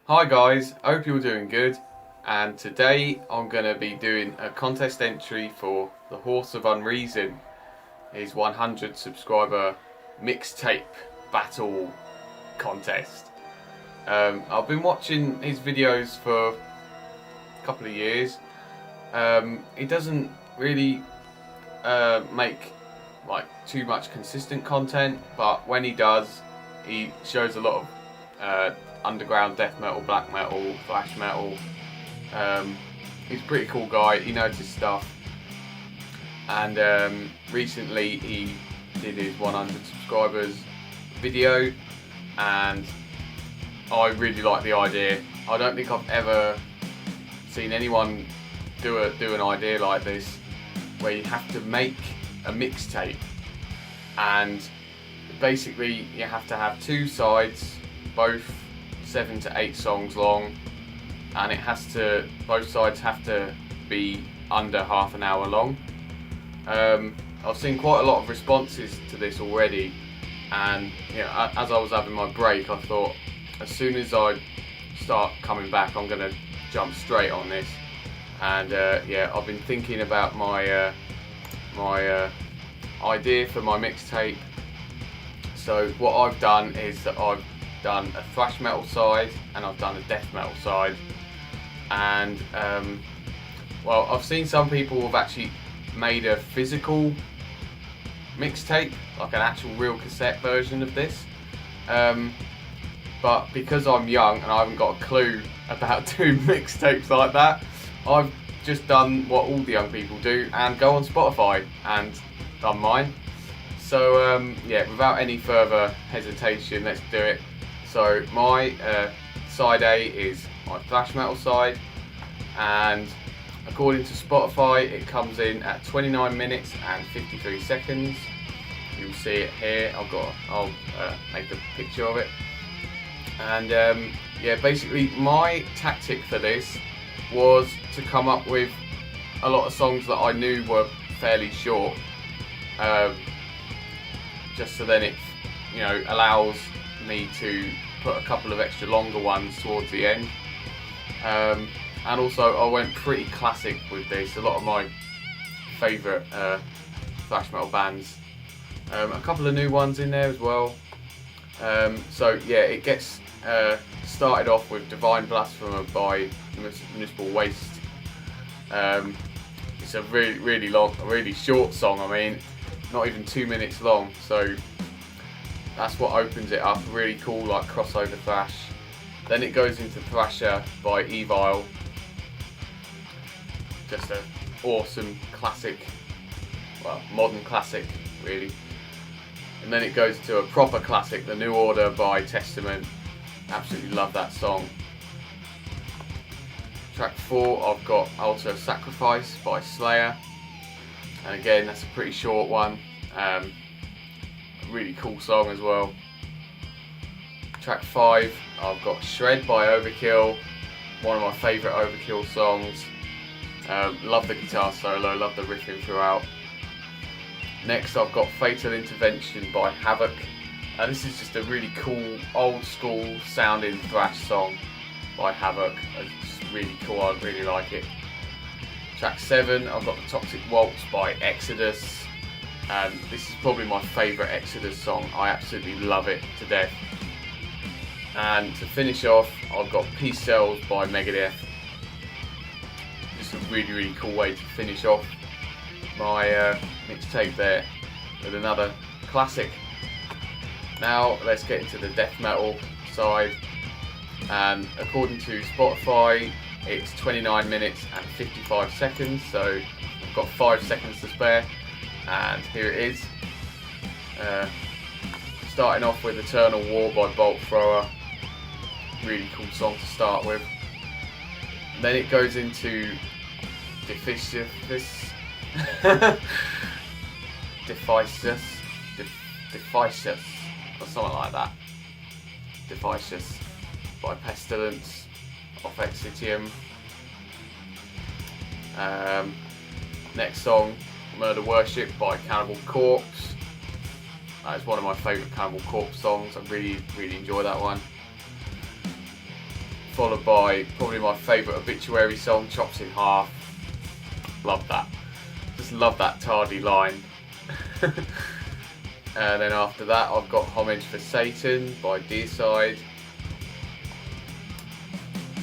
Hi guys, hope you're doing good, and today I'm going to be doing a contest entry for the Horse of Unreason, his 100 subscriber mixtape battle contest. I've been watching his videos for a couple of years. He doesn't really make like too much consistent content, but when he does, he shows a lot of underground death metal, black metal, thrash metal. He's a pretty cool guy. He knows his stuff, and recently he did his 100 subscribers video, and I really like the idea. I don't think I've ever seen anyone do an idea like this, where you have to make a mixtape, and basically you have to have two sides, both 7 to 8 songs long, and both sides have to be under half an hour long. I've seen quite a lot of responses to this already, and as I was having my break, I thought as soon as I start coming back, I'm going to jump straight on this. And I've been thinking about my idea for my mixtape. So what I've done is that I've done a thrash metal side and I've done a death metal side, and I've seen some people have actually made a physical mixtape, like an actual real cassette version of this, but because I'm young and I haven't got a clue about doing mixtapes like that, I've just done what all the young people do and go on Spotify and done mine. So without any further hesitation, let's do it. So my side A is my thrash metal side, and according to Spotify it comes in at 29 minutes and 53 seconds. You'll see it here. I'll make a picture of it. And basically my tactic for this was to come up with a lot of songs that I knew were fairly short, just so then it allows me to put a couple of extra longer ones towards the end. And also I went pretty classic with this. A lot of my favourite thrash metal bands, a couple of new ones in there as well. It gets started off with Divine Blasphemer by Municipal Waste. It's a really long, really short song. I mean, not even 2 minutes long. So that's what opens it up. Really cool, like crossover thrash. Then it goes into Thrasher by Evil. Just an awesome classic, well, modern classic, really. And then it goes to a proper classic, The New Order by Testament. Absolutely love that song. Track 4, I've got Altar of Sacrifice by Slayer. And again, that's a pretty short one. Really cool song as well. Track 5, I've got Shred by Overkill, one of my favourite Overkill songs. Love the guitar solo, love the riffing throughout. Next I've got Fatal Intervention by Havoc, and this is just a really cool old school sounding thrash song by Havoc. It's just really cool, I really like it. Track 7, I've got The Toxic Waltz by Exodus. This is probably my favourite Exodus song. I absolutely love it to death. And to finish off, I've got Peace Cells by Megadeth. Just a really cool way to finish off my mixtape there with another classic. Now let's get into the death metal side. And according to Spotify, it's 29 minutes and 55 seconds. So I've got 5 seconds to spare. And here it is. Starting off with Eternal War by Bolt Thrower. Really cool song to start with. Then it goes into Deficius, or something like that. Deficius by Pestilence off Exitium. Next song, Murder Worship by Cannibal Corpse. It's one of my favourite Cannibal Corpse songs. I really enjoy that one. followed by probably my favourite Obituary song, Chops in Half. Love that. Just love that tardy line. And then after that I've got Homage for Satan by D.I.E.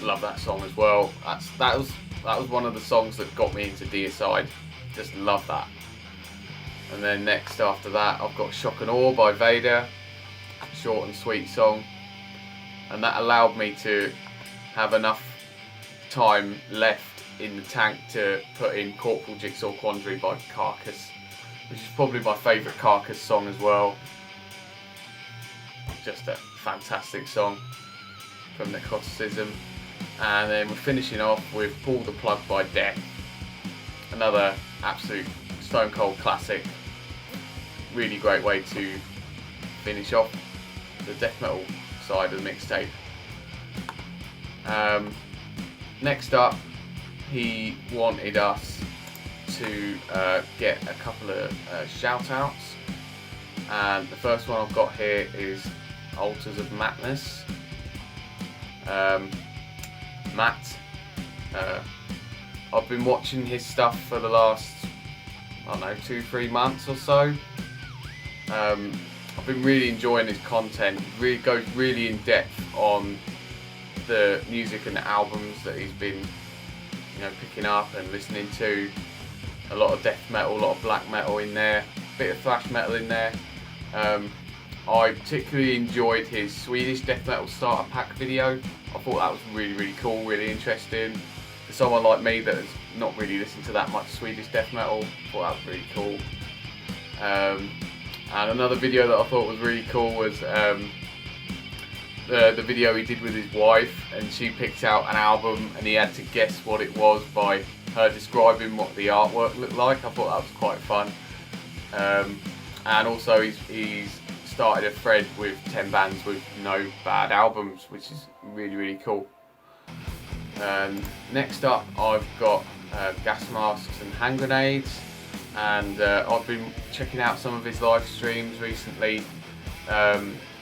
Love that song as well. That was one of the songs that got me into D.I.E. Just love that. And then next after that I've got Shock and Awe by Vader. Short and sweet song. And that allowed me to have enough time left in the tank to put in Corporal Jigsaw Quandary by Carcass, which is probably my favourite Carcass song as well. Just a fantastic song from Necroticism. And then we're finishing off with Pull the Plug by D.I.E. Another absolute stone cold classic. Really great way to finish off the death metal side of the mixtape. Next up, he wanted us to get a couple of shout outs, and the first one I've got here is Altars of Mattness. Matt, I've been watching his stuff for the last, I don't know, 2-3 months or so. I've been really enjoying his content. Really goes really in depth on the music and the albums that he's been, picking up and listening to. A lot of death metal, a lot of black metal in there, a bit of thrash metal in there. I particularly enjoyed his Swedish death metal starter pack video. I thought that was really cool, really interesting. For someone like me that has not really listened to that much Swedish death metal, I thought that was really cool. And another video that I thought was really cool was the video he did with his wife, and she picked out an album and he had to guess what it was by her describing what the artwork looked like. I thought that was quite fun. And also he's started a thread with 10 bands with no bad albums, which is really cool. Next up I've got Gasmasks and Hand Grenades, and I've been checking out some of his live streams recently,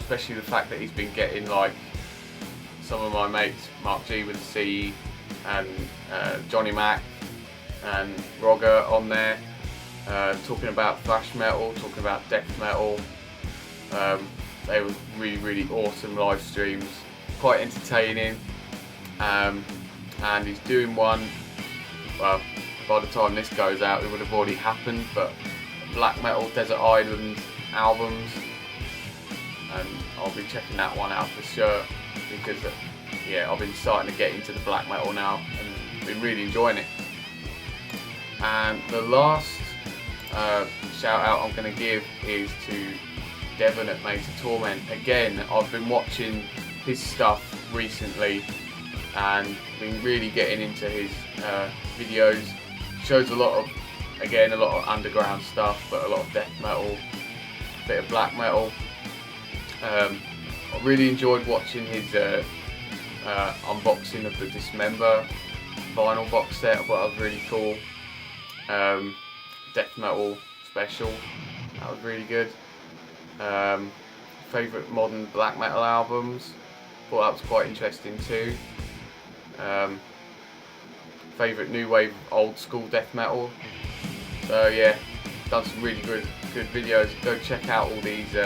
especially the fact that he's been getting like some of my mates, Mark G with the C and Johnny Mac and Rogger on there, talking about thrash metal, talking about death metal. They were really awesome live streams, quite entertaining, and he's doing one, well, by the time this goes out it would have already happened, but black metal Desert Island albums, and I'll be checking that one out for sure, because I've been starting to get into the black metal now and been really enjoying it. And the last shout out I'm going to give is to Devon at Torment. Again, I've been watching his stuff recently and been really getting into his videos. Shows a lot of underground stuff, but a lot of death metal, a bit of black metal. I really enjoyed watching his unboxing of the Dismember vinyl box set. I thought that was really cool. Death metal special, that was really good. Favourite modern black metal albums, thought that was quite interesting too. Favourite new wave old school death metal. So yeah, done some really good videos. Go check out all these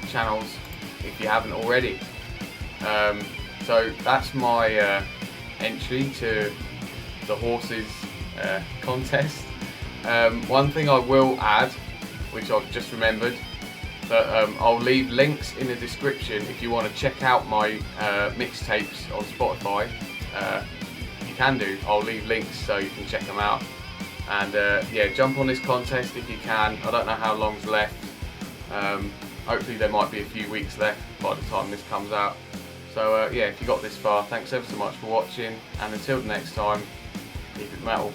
channels if you haven't already. So that's my entry to the horses contest. One thing I will add, which I've just remembered, that I'll leave links in the description if you want to check out my mixtapes on Spotify. You can do. I'll leave links so you can check them out. And jump on this contest if you can. I don't know how long's left. Hopefully there might be a few weeks left by the time this comes out. So if you got this far, thanks ever so much for watching, and until the next time, keep it metal.